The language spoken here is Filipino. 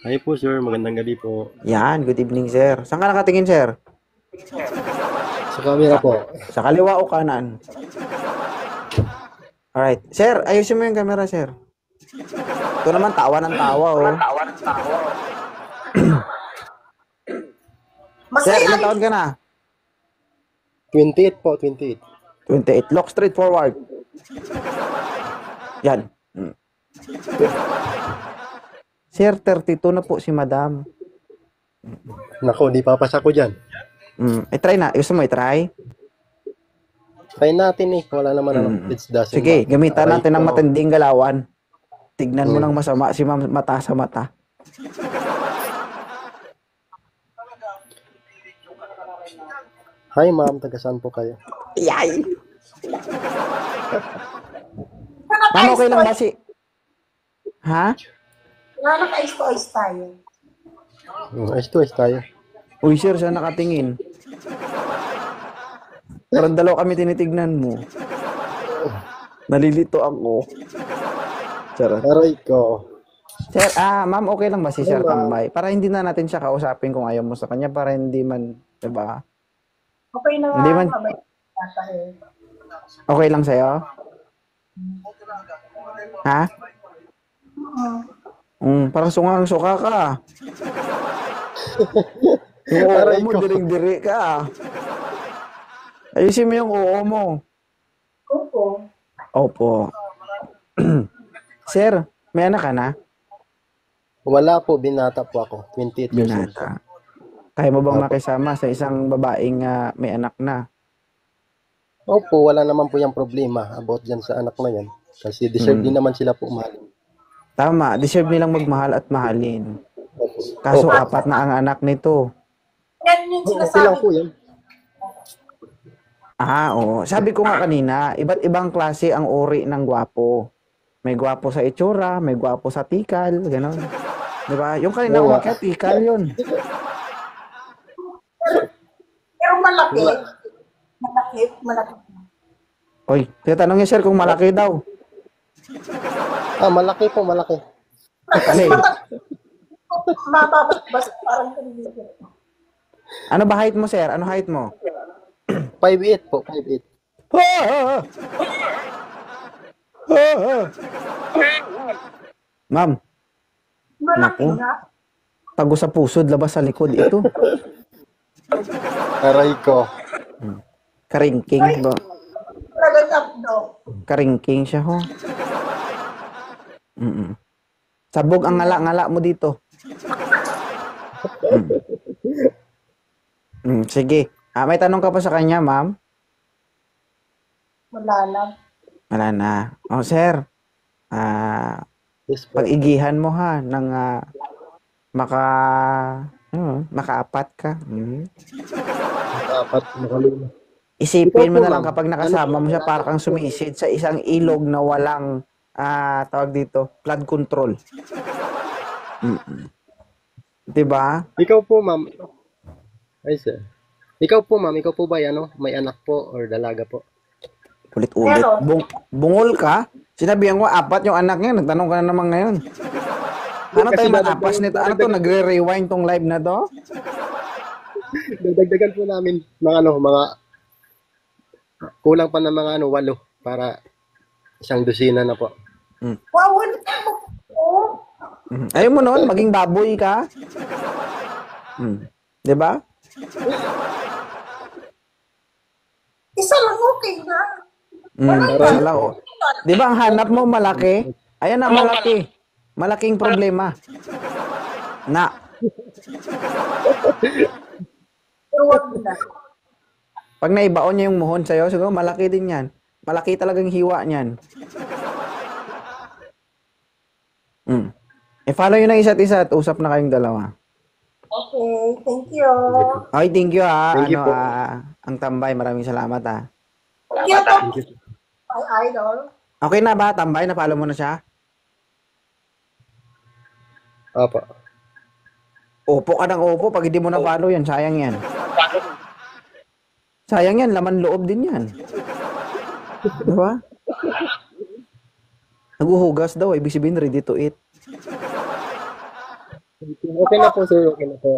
Hi po sir, magandang gabi po. Yan, good evening, sir. Saan ka nakatingin, sir? Sa camera Sa, po. sa kaliwa o kanan? Alright. Sir, ayusin mo yung camera, sir. Ito naman, tawa ng tawa, oh. Sir, Masaya ilang rin. taon ka na? 28 po, 28. 28. Lock straight forward. Yan. Sir, 32 na po si madam. Nako, di papasa ko dyan. I-try na. Gusto mo i-try? Try natin eh, wala naman ano. It doesn't Sige, matter. gamitan Aray natin ng ko. matinding galawan. Tignan mo ng masama si ma'am mata sa mata. Hi ma'am, taga saan po kayo? Yay! Ma'am, okay lang ba si... Ha? Nga naka-ice-to-ice tayo. Ayos to, ayos tayo. Uy, sir, saan nakatingin? Parang dalaw kami tinitignan mo. Nalilito ako. Charot. Aray ko. Sir, ma'am, okay lang ba si Sir Ma'am. Tambay? Para hindi na natin siya kausapin kung ayaw mo sa kanya, para hindi man, diba? Okay na Hindi nga. man- Kamay tayo. Okay lang sa'yo? Ha? Parang sungang-suka ka. Yung oo Aray mo, ko. diring-diri ka. Ayusin mo yung oo mo. Opo. Opo. Sir, may anak ka na? Wala po, binata po ako. 28 years old. Binata. Kaya mo bang Opo. makisama sa isang babaeng may anak na? Opo, wala naman po yung problema about dyan sa anak na yan. Kasi deserve din naman sila po mahalin. Tama, deserve nilang magmahal at mahalin. Opo. Kaso Opo. apat na ang anak nito. Yan yung Okay lang sinasabi. po yan. Oo. Sabi ko nga kanina, iba't ibang klase ang uri ng gwapo. May gwapo sa itsura, may gwapo sa tikal, gano'n. Di ba? Yung kanina Oo. umakyat, tikal yun. Pero malaki. Malaki. Oy, tinatanong niya sir kung malaki daw. Malaki po, malaki. Kasi, Mababas parang kanilito. ano ba height mo sir? Ano height mo? 5'8 po, 5'8. Ma'am, Malaki Naku. nga. tago sa pusod, labas sa likod. Ito, Aray ko. karingking. Ba? Talagang abdo. Karingking siya ho. Sabog ang ngala-ngala mo dito. Sige. May tanong ka pa sa kanya, ma'am? Wala lang. Wala na. Sir. Yes po. Pag-igihan mo ha ng makaapat ka. Dapat makalima. Isipin mo Ikaw po, na lang ma'am. kapag nakasama mo siya, para kang sumisid sa isang ilog na walang tawag dito, flood control. Diba? Ikaw po, ma'am. Ay, sir. Ikaw po, ma'am. Ikaw po ba, may anak po or dalaga po? Ulit-ulit. Meron. Bungol ka? Sinabihan ko, 4 yung anak niya. Nagtanong ka na naman ngayon. Ano Kasi tayo matapas nito? Ano to? dadagdagan- Nagre-rewind tong live na to? Dagdagan po namin mga kulang pa ng mga 8 para isang dosina na po. Wow, wala mo. Oh, Ayaw mo noon, maging baboy ka. Diba? isa lang okay na. Wala ko. Di ba ang hanap mo malaki? Ayan na, malaki. Malaking problema. Na, Pero wag mo na. pag naibaon niya yung muhon sa'yo, siguro malaki din yan. Malaki talagang hiwa niyan. I-follow yun ng isa't isa at usap na kayong dalawa. Okay, thank you. Okay, thank you ha. Thank you po. Ang tambay, maraming salamat ha. Thank you to my idol. Okay na ba, tambay? Na-follow mo na siya? Opo. Opo ka ng opo. Pag hindi mo na-follow yan, sayang yan. Sayang yan, laman loob din yan. Diba? Naguhugas daw, ibig sabihin ready to eat. Okay na po, sir. Okay na po.